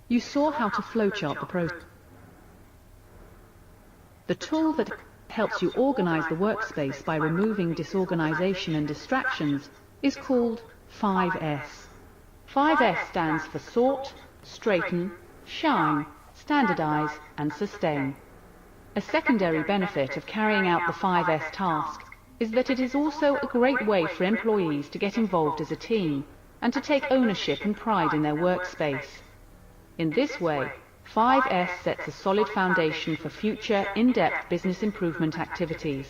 You saw how to flowchart the process. The tool that helps you organize the workspace by removing disorganization and distractions is called 5S. 5S stands for sort, straighten, shine, standardize, and sustain. A secondary benefit of carrying out the 5S task is that it is also a great way for employees to get involved as a team and to take ownership and pride in their workspace. In this way, 5S sets a solid foundation for future in-depth business improvement activities.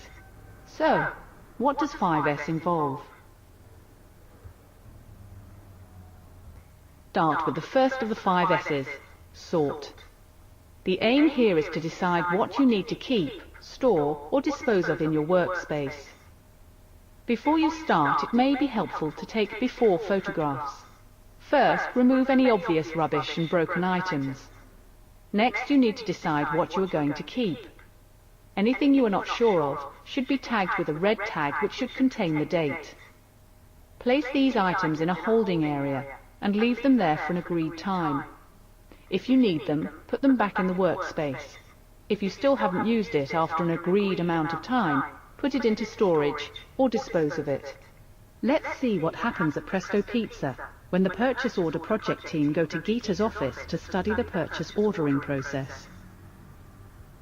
So, what does 5S involve? Start with the first of the 5 S's, sort. The aim here is to decide what you need to keep, store, or dispose of in your workspace. Before you start, it may be helpful to take before photographs. First, remove any obvious rubbish and broken items. Next, you need to decide what you are going to keep. Anything you are not sure of should be tagged with a red tag which should contain the date. Place these items in a holding area and leave them there for an agreed time. If you need them, put them back in the workspace. If you still haven't used it after an agreed amount of time, put it into storage or dispose of it. Let's see what happens at Presto Pizza when the purchase order project team go to Geeta's office to study the purchase ordering process.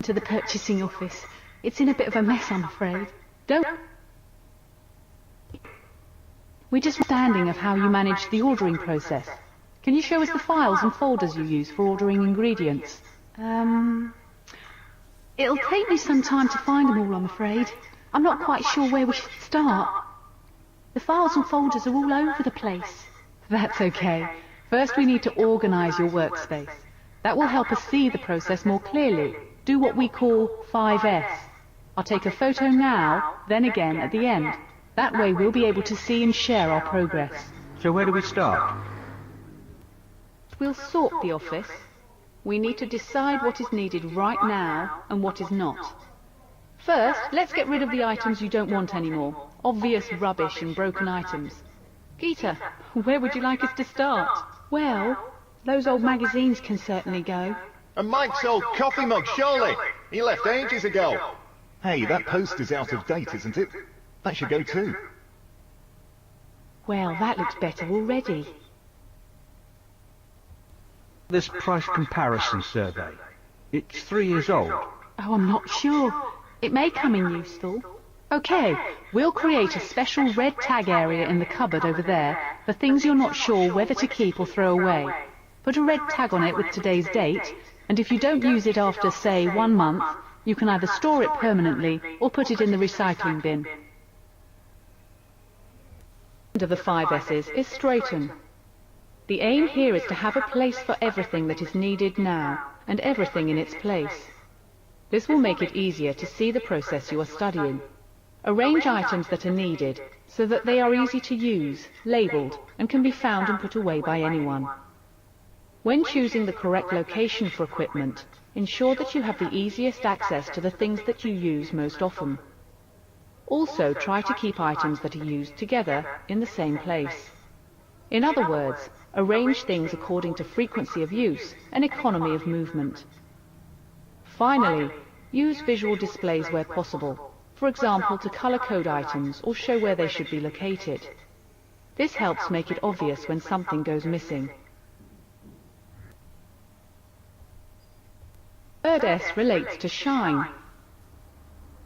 To the purchasing office. It's in a bit of a mess, I'm afraid. Don't... We're just understanding of how you manage the ordering process. Can you show us the files and folders you use for ordering ingredients? It'll take me some time to find them all, I'm afraid. I'm not quite sure where we should start. The files and folders are all over the place. That's okay. First we need to organize your workspace. That will help us see the process more clearly. Do what we call 5S. I'll take a photo now, then again at the end. That way we'll be able to see and share our progress. So where do we start? We'll sort the office. We need to decide what is needed right now and what is not. First, let's get rid of the items you don't want anymore. Obvious rubbish and broken items. Geeta, where would you like us to start? Well, those old magazines can certainly go. And Mike's old coffee mug, surely. He left ages ago. Hey, that poster's out of date, isn't it? That should go too. Well, that looks better already. This price comparison survey. It's 3 years old. Oh, I'm not sure. It may come in useful. Okay, we'll create a special red tag area in the cupboard over there for things you're not sure whether to keep or throw away. Put a red tag on it with today's date, and if you don't use it after, say, 1 month, you can either store it permanently or put it in the recycling bin. Of the 5 S's is straighten. The aim here is to have a place for everything that is needed now, and everything in its place. This will make it easier to see the process you are studying. Arrange items that are needed so that they are easy to use, labelled, and can be found and put away by anyone. When choosing the correct location for equipment, ensure that you have the easiest access to the things that you use most often. Also, try to keep items that are used together in the same place. In other words, arrange things according to frequency of use and economy of movement. Finally, use visual displays where possible, for example to color code items or show where they should be located. This helps make it obvious when something goes missing. Third S relates to shine.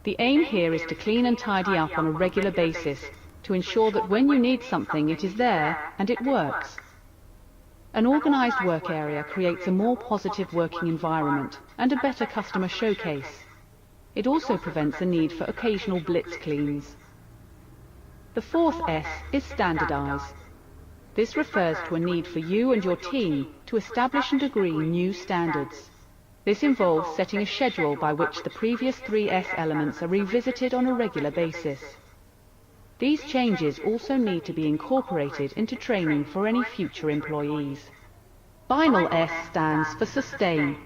The aim here is to clean and tidy up on a regular basis to ensure that when you need something it is there and it works. An organized work area creates a more positive working environment and a better customer showcase. It also prevents the need for occasional blitz cleans. The fourth S is standardize. This refers to a need for you and your team to establish and agree new standards. This involves setting a schedule by which the previous 3 S elements are revisited on a regular basis. These changes also need to be incorporated into training for any future employees. Final S stands for sustain.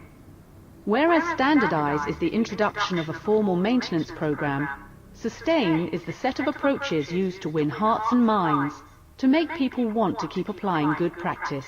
Whereas standardize is the introduction of a formal maintenance program, sustain is the set of approaches used to win hearts and minds, to make people want to keep applying good practice.